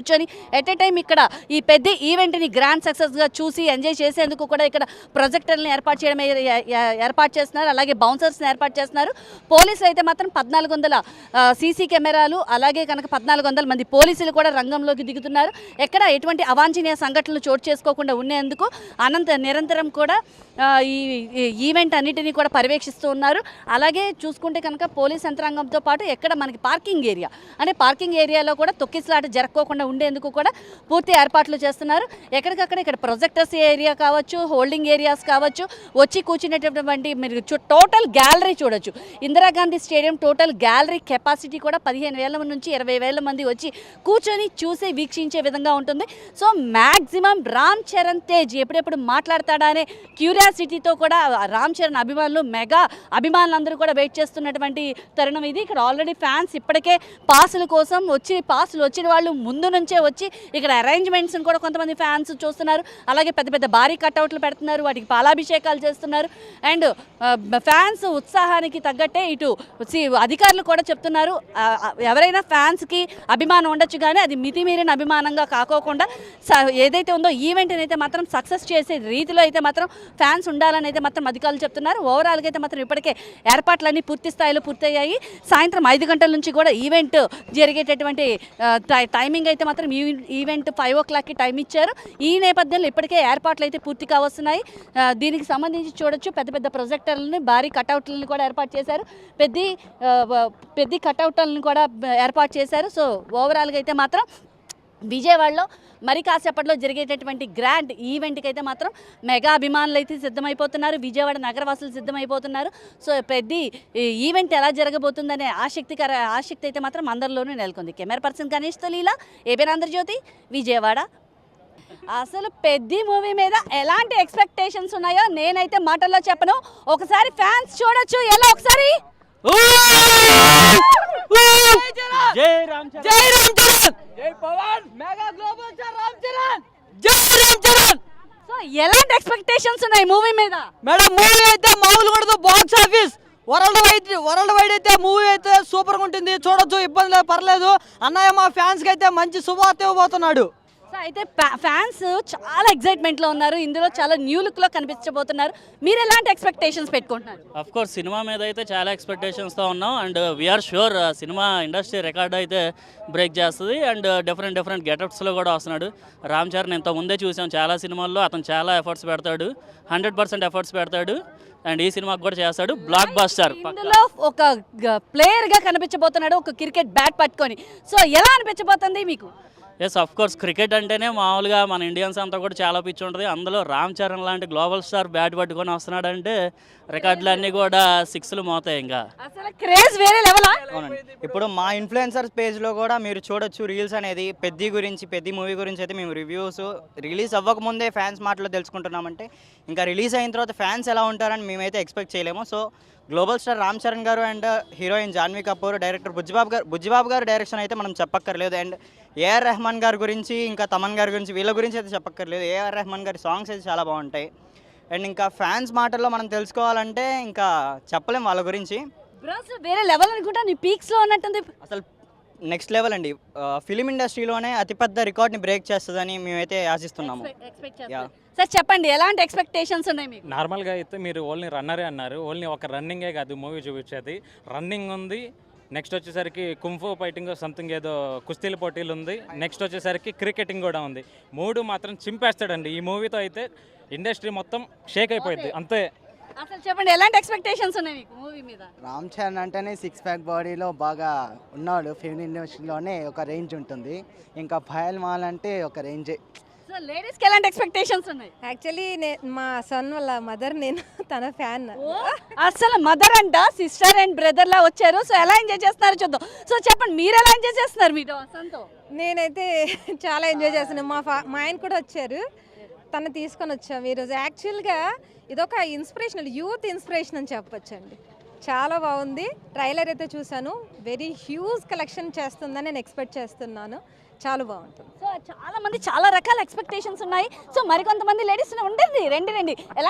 కూర్చొని at a time ఇక్కడ ఈ పెద్ద ఈవెంట్ని గ్రాండ్ సక్సెస్గా చూసి ఎంజాయ్ చేసేందుకు కూడా ఇక్కడ ప్రొజెక్టర్ని ఏర్పాటు చేస్తున్నారు. అలాగే బౌన్సర్స్ని ఏర్పాటు చేస్తున్నారు. పోలీసులు అయితే మాత్రం 1400 సీసీ కెమెరాలు, అలాగే కనుక 1400 మంది పోలీసులు కూడా రంగంలోకి దిగుతున్నారు. ఎక్కడ ఎటువంటి అవాంఛనీయ సంఘటనలు చోటు చేసుకోకుండా ఉండేందుకు నిరంతరం కూడా ఈ ఈవెంట్ అన్నిటినీ కూడా పర్యవేక్షిస్తూ ఉన్నారు. అలాగే చూసుకుంటే కనుక పోలీస్ యంత్రాంగంతో పాటు ఎక్కడ మనకి పార్కింగ్ ఏరియాలో కూడా తొక్కిసలాట జరగకోకుండా ఉండేందుకు కూడా పూర్తి ఏర్పాట్లు చేస్తున్నారు. ఎక్కడికక్కడ ఇక్కడ ప్రొజెక్టర్స్ ఏరియా కావచ్చు, హోల్డింగ్ ఏరియాస్ కావచ్చు, వచ్చి కూర్చునేటటువంటి మీరు టోటల్ గ్యాలరీ చూడొచ్చు. Indira Gandhi stadium total gallery capacity కూడా 15,000 నుంచి 20,000 మంది వచ్చి కూర్చొని చూసి వీక్షించే విధంగా ఉంటుంది. సో మ్యాక్సిమం రామ్ చరణ్ తేజ్ ఎప్పుడెప్పుడు మాట్లాడతాడా అనే క్యూరియాసిటీతో కూడా రామ్ చరణ్ అభిమానులు, మెగా అభిమానులందరూ కూడా వెయిట్ చేస్తున్నటువంటి తరుణం ఇది. ఇక్కడ ఆల్రెడీ ఫ్యాన్స్ ఇప్పటికే పాసుల కోసం పాసులు వచ్చిన వాళ్ళు ముందు నుంచే వచ్చి ఇక్కడ అరేంజ్మెంట్స్ని కూడా కొంతమంది ఫ్యాన్స్ చూస్తున్నారు. అలాగే పెద్ద పెద్ద భారీ కట్అవుట్లు పెడుతున్నారు, వాటికి పాలాభిషేకాలు చేస్తున్నారు. అండ్ ఫ్యాన్స్ ఉత్సాహానికి తగ్గట్టే ఇటు అధికారులు కూడా చెప్తున్నారు, ఎవరైనా ఫ్యాన్స్కి అభిమానం ఉండొచ్చు కానీ అది మితిమీరిన అభిమానంగా కాకోకుండా ఏదైతే ఉందో ఈవెంట్ని అయితే మాత్రం సక్సెస్ చేసే రీతిలో అయితే మాత్రం ఫ్యాన్స్ ఉండాలని అయితే మాత్రం అధికారులు చెప్తున్నారు. ఓవరాల్గా అయితే మాత్రం ఇప్పటికే ఏర్పాట్లన్నీ పూర్తి స్థాయిలో పూర్తయ్యాయి. సాయంత్రం 5 గంటల నుంచి కూడా ఈవెంట్ జరిగేటటువంటి టైమింగ్ అయితే మాత్రం ఈవెంట్ 5 o'clockకి టైం ఇచ్చారు. ఈ నేపథ్యంలో ఇప్పటికే ఏర్పాట్లు అయితే పూర్తి కావస్తున్నాయి. దీనికి సంబంధించి చూడొచ్చు, పెద్ద పెద్ద ప్రొజెక్టర్లని, భారీ కటౌట్లను కూడా ఏర్పాటు చేశారు. పెద్ద కటౌట్లను కూడా ఏర్పాటు చేశారు. సో ఓవరాల్గా అయితే మాత్రం విజయవాడలో మరి కాసేపట్లో జరిగేటటువంటి గ్రాండ్ ఈవెంట్కి అయితే మాత్రం మెగా అభిమానులు అయితే సిద్ధమైపోతున్నారు. విజయవాడ నగరవాసులు సిద్ధమైపోతున్నారు. సో పెద్ద ఈవెంట్ ఎలా జరగబోతుందనే ఆసక్తి అయితే మాత్రం అందరిలోనూ నెలకొంది. కెమెరా పర్సన్ గణేష్తో లీలా, ఏబిఎన్ ఆంధ్రజ్యోతి, విజయవాడ. అసలు పెద్ద మూవీ మీద ఎలాంటి ఎక్స్పెక్టేషన్స్ ఉన్నాయో నేనైతే మాటల్లో చెప్పను. ఒకసారి ఫ్యాన్స్ చూడొచ్చు ఎలా ఒకసారి. జై రామ్ చరణ్, జై రామ్ చరణ్, జై Pawan, mega global star Ram Charan, జై రామ్ చరణ్. సో ఎలాంటి ఎక్స్పెక్టేషన్స్ ఉన్నాయి మూవీ మీద? మేడం మూవీ అయితే మామూలుగా ఉండదు. బాక్స్ ఆఫీస్ వరల్డ్ వైడ్ అయితే మూవీ అయితే సూపర్గా ఉంటుంది. చూడొచ్చు, ఇబ్బంది లేదు, పర్లేదు. అన్నయ్య మా ఫ్యాన్స్కి అయితే మంచి శుభవార్త ఇవ్వబోతున్నాడు. సో అయితే ఫ్యాన్స్ చాలా ఎక్సైట్మెంట్లో ఉన్నారు. ఇందులో చాలా న్యూ లుక్లో కనిపించబోతున్నారు. మీరు ఎలాంటి ఎక్స్పెక్టేషన్స్ పెట్టుకుంటున్నారు? అఫ్ కోర్స్ సినిమా మీద అయితే చాలా ఎక్స్పెక్టేషన్స్తో ఉన్నాం. అండ్ వీఆర్ షూర్ సినిమా ఇండస్ట్రీ రికార్డ్ అయితే బ్రేక్ చేస్తుంది. అండ్ డిఫరెంట్ గెటప్స్లో కూడా వస్తున్నాడు రామ్ చరణ్. ఇంత ముందే చూసాం చాలా సినిమాల్లో, అతను చాలా ఎఫర్ట్స్ పెడతాడు, 100% ఎఫర్ట్స్ పెడతాడు. అండ్ ఈ సినిమాకి కూడా చేస్తాడు. Block buster. ఇందులో ఒక ప్లేయర్గా కనిపించబోతున్నాడు, ఒక క్రికెట్ బ్యాట్ పట్టుకొని. సో ఎలా అనిపించబోతుంది మీకు? ఎస్, అఫ్ కోర్స్ క్రికెట్ అంటేనే మామూలుగా మన ఇండియన్స్ అంతా కూడా చాలా పిచ్చి ఉంటుంది. అందులో రామ్ చరణ్ లాంటి గ్లోబల్ స్టార్ బ్యాట్ పట్టుకొని వస్తున్నాడంటే రికార్డులన్నీ కూడా 6లు మోతాయి. ఇంకా అసలు క్రేజ్ వేరే లెవెల్. అవునండి, ఇప్పుడు మా ఇన్ఫ్లుయెన్సర్స్ పేజ్లో కూడా మీరు చూడొచ్చు రీల్స్ అనేది. పెద్ద మూవీ గురించి అయితే మేము రివ్యూస్ రిలీజ్ అవ్వకముందే ఫ్యాన్స్ మాటలో తెలుసుకుంటున్నామంటే ఇంకా రిలీజ్ అయిన తర్వాత ఫ్యాన్స్ ఎలా ఉంటారని మేమైతే ఎక్స్పెక్ట్ చేయలేము. So global star Ram Charan గారు and heroine Janhvi Kapoor, director Bujjibabu గారు డైరెక్షన్ అయితే మనం చెప్పక్కర్లేదు. అండ్ ఏఆర్ రెహమాన్ గారి గురించి, ఇంకా తమన్ గారి గురించి, వీళ్ళ గురించి అయితే చెప్పక్కర్లేదు. ఏఆర్ రెహమాన్ గారి సాంగ్స్ అయితే చాలా బాగుంటాయి. అండ్ ఇంకా ఫ్యాన్స్ మాటల్లో మనం తెలుసుకోవాలంటే ఇంకా చెప్పలేం వాళ్ళ గురించి. వేరే లెవెల్ అనుకుంటా, నీ పీక్స్లో ఉన్నట్టుంది. అసలు నెక్స్ట్ లెవెల్ అండి. ఫిలిం ఇండస్ట్రీలోనే అతిపెద్ద రికార్డ్ని బ్రేక్ చేస్తుందని మేమైతే ఆశిస్తున్నాము. సార్ చెప్పండి, ఎలాంటి ఎక్స్పెక్టేషన్స్ ఉన్నాయి మీకు? నార్మల్గా అయితే మీరు ఓన్లీ రన్నరే అన్నారు. ఓన్లీ ఒక రన్నింగే కాదు మూవీ చూపించేది. రన్నింగ్ ఉంది, నెక్స్ట్ వచ్చేసరికి కుంఫు ఫైటింగ్ సంథింగ్ ఏదో కుస్తీల పోటీలు ఉంది, నెక్స్ట్ వచ్చేసరికి క్రికెటింగ్ కూడా ఉంది. 3 మాత్రం చింపేస్తాడండి. ఈ మూవీతో అయితే ఇండస్ట్రీ మొత్తం షేక్ అయిపోయింది అంతే. అసలు చెప్పండి, ఎలాంటి ఎక్స్పెక్టేషన్స్ ఉన్నాయి మీకు మూవీ మీద? రామ్ చరణ్ అంటేనే 6 ప్యాక్ బాడీలో బాగా ఉన్నాడు. ఫిల్మ్ ఇండస్ట్రీలోనే ఒక రేంజ్ ఉంటుంది. ఇంకా భయల్ మాల్ అంటే ఒక రేంజే. సో లేడీస్కి ఎలాంటి ఎక్స్పెక్టేషన్స్ ఉన్నాయి? యాక్చువల్లీ మా సన్ వాళ్ళ మదర్, నేను తన ఫ్యాన్. అసలు మదర్ అంట, సిస్టర్ అండ్ బ్రదర్ లా వచ్చారు. సో ఎలా ఎంజాయ్ చేస్తున్నారు చూద్దాం. సో చెప్పండి, మీరు ఎలా ఎంజాయ్ చేస్తున్నారు మీరు సన్తో? నేనైతే చాలా ఎంజాయ్ చేస్తున్నాను. మా ఆయన కూడా వచ్చారు, తను తీసుకొని వచ్చాము ఈరోజు. యాక్చువల్గా ఇదొక ఇన్స్పిరేషనల్, యూత్ ఇన్స్పిరేషన్ అని చెప్పొచ్చండి. చాలా బాగుంది. ట్రైలర్ అయితే చూశాను, వెరీ హ్యూజ్ కలెక్షన్ చేస్తుందని నేను ఎక్స్పెక్ట్ చేస్తున్నాను. చాలా బాగుంటుంది. సో చాలా మంది చాలా రకాల ఎక్స్పెక్టేషన్స్ ఉన్నాయి. సో మరికొంతమంది లేడీస్ ఉండండి, రండి. ఎలా